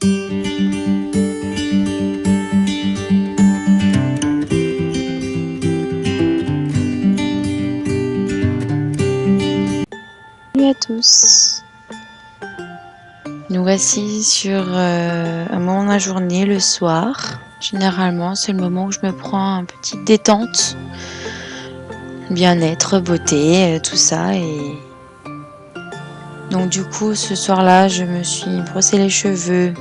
Salut à tous. Nous voici sur un moment de la journée, le soir. Généralement, c'est le moment où je me prends une petite détente, bien-être, beauté, tout ça. Et donc du coup, ce soir-là, je me suis brossé les cheveux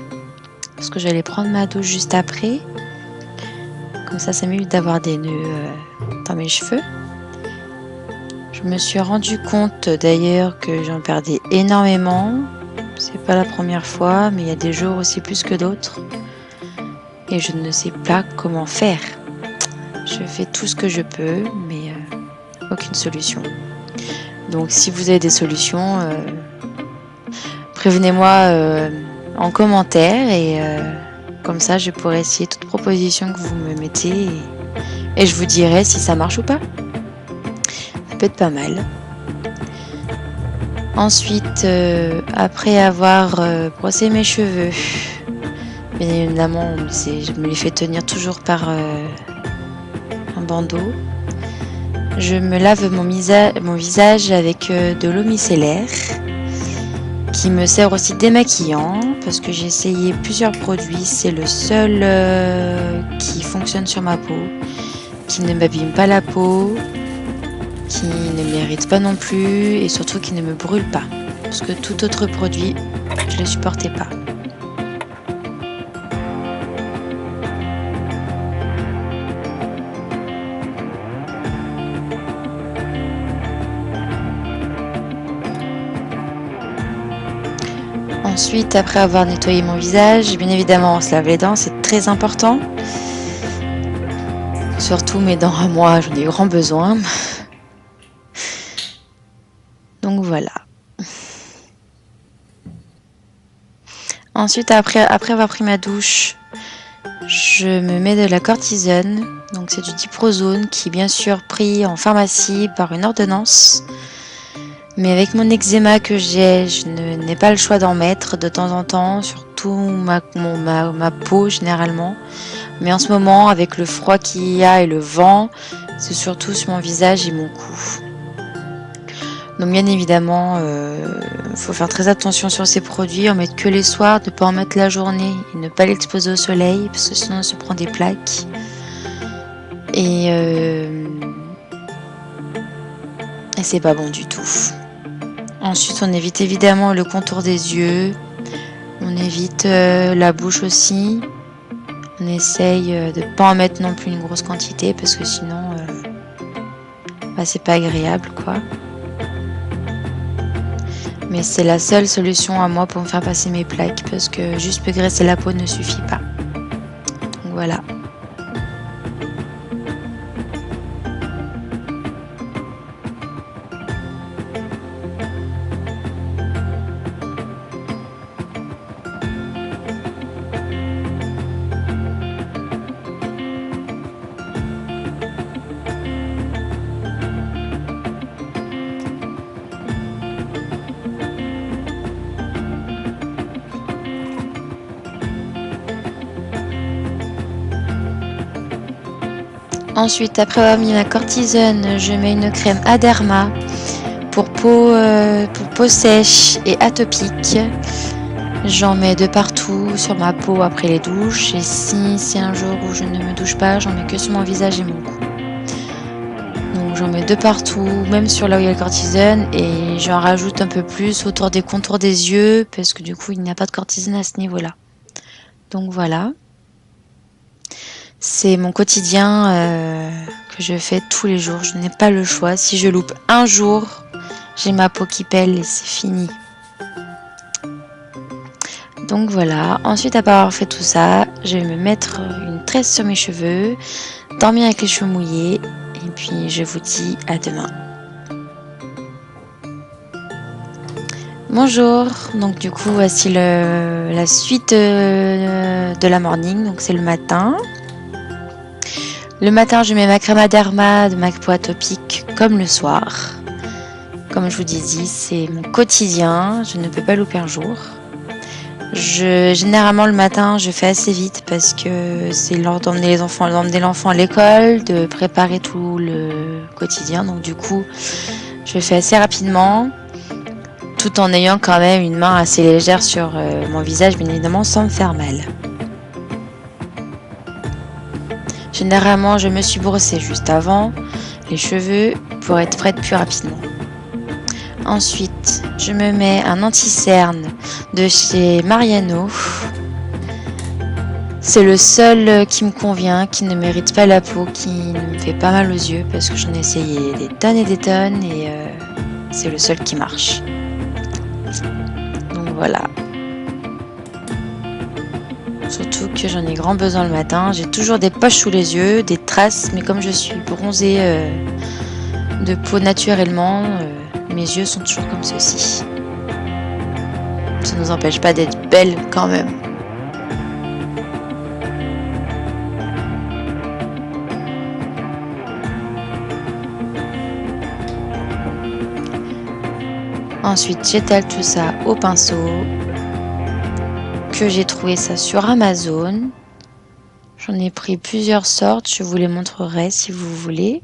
parce que j'allais prendre ma douche juste après. Comme ça m'évite d'avoir des nœuds dans mes cheveux. Je me suis rendu compte d'ailleurs que j'en perdais énormément. C'est pas la première fois, mais il y a des jours aussi plus que d'autres. Et je ne sais pas comment faire. Je fais tout ce que je peux, mais aucune solution. Donc si vous avez des solutions, prévenez-moi en commentaire et comme ça je pourrai essayer toute proposition que vous me mettez et je vous dirai si ça marche ou pas. Ça peut être pas mal. Ensuite, après avoir brossé mes cheveux, bien évidemment, je me les fais tenir toujours par un bandeau. Je me lave mon visage avec de l'eau micellaire qui me sert aussi démaquillant parce que j'ai essayé plusieurs produits. C'est le seul qui fonctionne sur ma peau, qui ne m'abîme pas la peau, qui ne m'irrite pas non plus et surtout qui ne me brûle pas. Parce que tout autre produit, je ne le supportais pas. Ensuite, après avoir nettoyé mon visage, bien évidemment, on se lave les dents, c'est très important. Surtout mes dents à moi, j'en ai grand besoin. Donc voilà. Ensuite, après avoir pris ma douche, je me mets de la cortisone. Donc c'est du diprozone qui est bien sûr pris en pharmacie par une ordonnance. Mais avec mon eczéma que j'ai, je n'ai pas le choix d'en mettre de temps en temps, surtout ma peau généralement. Mais en ce moment, avec le froid qu'il y a et le vent, c'est surtout sur mon visage et mon cou. Donc bien évidemment, faut faire très attention sur ces produits, en mettre que les soirs, ne pas en mettre la journée et ne pas l'exposer au soleil, parce que sinon on se prend des plaques. Et c'est pas bon du tout. Ensuite, on évite évidemment le contour des yeux. On évite la bouche aussi. On essaye de ne pas en mettre non plus une grosse quantité parce que sinon, c'est pas agréable quoi. Mais c'est la seule solution à moi pour me faire passer mes plaques parce que juste me graisser la peau ne suffit pas. Donc voilà. Ensuite, après avoir mis ma cortisone, je mets une crème Aderma pour peau sèche et atopique. J'en mets de partout sur ma peau après les douches. Et si c'est un jour où je ne me douche pas, j'en mets que sur mon visage et mon cou. Donc j'en mets de partout, même sur là où il y a le cortisone. Et j'en rajoute un peu plus autour des contours des yeux parce que du coup, il n'y a pas de cortisone à ce niveau-là. Donc voilà. C'est mon quotidien que je fais tous les jours. Je n'ai pas le choix. Si je loupe un jour, j'ai ma peau qui pèle et c'est fini. Donc voilà. Ensuite, après avoir fait tout ça, je vais me mettre une tresse sur mes cheveux, dormir avec les cheveux mouillés et puis je vous dis à demain. Bonjour, donc du coup voici la suite de la morning, donc c'est le matin. Le matin, je mets ma crème Aderma de ma peau atopique comme le soir. Comme je vous ai dit, c'est mon quotidien, je ne peux pas louper un jour. Généralement le matin, je fais assez vite parce que c'est l'heure d'emmener l'enfant à l'école, de préparer tout le quotidien. Donc du coup, je fais assez rapidement, tout en ayant quand même une main assez légère sur mon visage, bien évidemment, sans me faire mal. Généralement, je me suis brossée juste avant les cheveux pour être prête plus rapidement. Ensuite, je me mets un anti-cerne de chez Mariano. C'est le seul qui me convient, qui ne mérite pas la peau, qui me fait pas mal aux yeux parce que j'en ai essayé des tonnes et c'est le seul qui marche. Donc voilà. Surtout que j'en ai grand besoin le matin. J'ai toujours des poches sous les yeux, des traces, mais comme je suis bronzée de peau naturellement, mes yeux sont toujours comme ceci. Ça ne nous empêche pas d'être belles quand même. Ensuite, j'étale tout ça au pinceau, que j'ai trouvé ça sur Amazon. J'en ai pris plusieurs sortes, je vous les montrerai si vous voulez.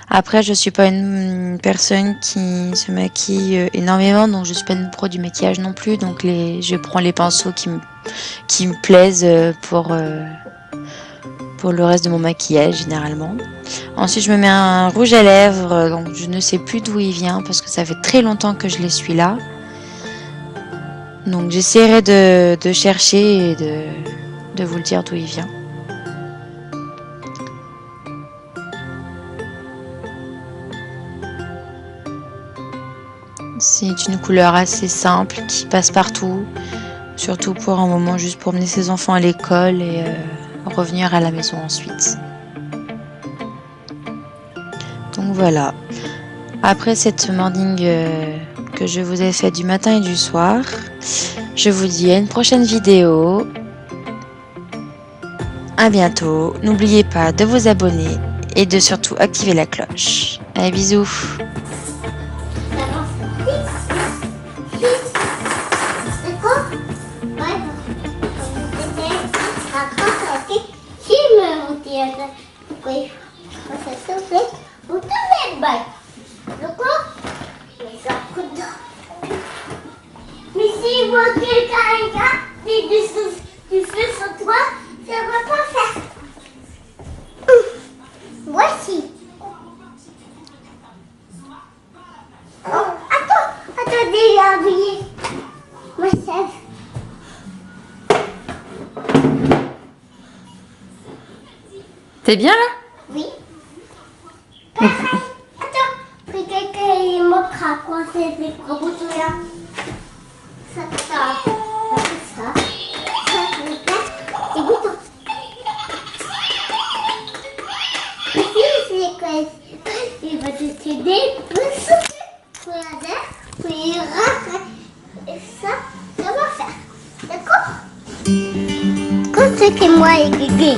Après, je suis pas une personne qui se maquille énormément, donc je suis pas une pro du maquillage non plus. Donc je prends les pinceaux qui me plaisent pour le reste de mon maquillage généralement. Ensuite, je me mets un rouge à lèvres, donc je ne sais plus d'où il vient parce que ça fait très longtemps que je l'ai celui-là. Donc j'essaierai de chercher et de vous le dire d'où il vient. C'est une couleur assez simple qui passe partout, surtout pour un moment juste pour mener ses enfants à l'école et revenir à la maison ensuite. Donc voilà. Après cette morning que je vous ai fait du matin et du soir, je vous dis à une prochaine vidéo. À bientôt. N'oubliez pas de vous abonner et de surtout activer la cloche. Allez, bisous. Mais si moi quelqu'un a du feu sur toi, ça va pas faire. Voici. Oh, attendez, j'ai oublié. Moi, ça. T'es bien là? Oui. Attends, puis quelqu'un il montrera quoi c'est des gros boutons là. Ça, des boutons. Ici, c'est quoi? Il va te t'aider, puis et ça va faire. D'accord? Quand c'était moi et Guigui.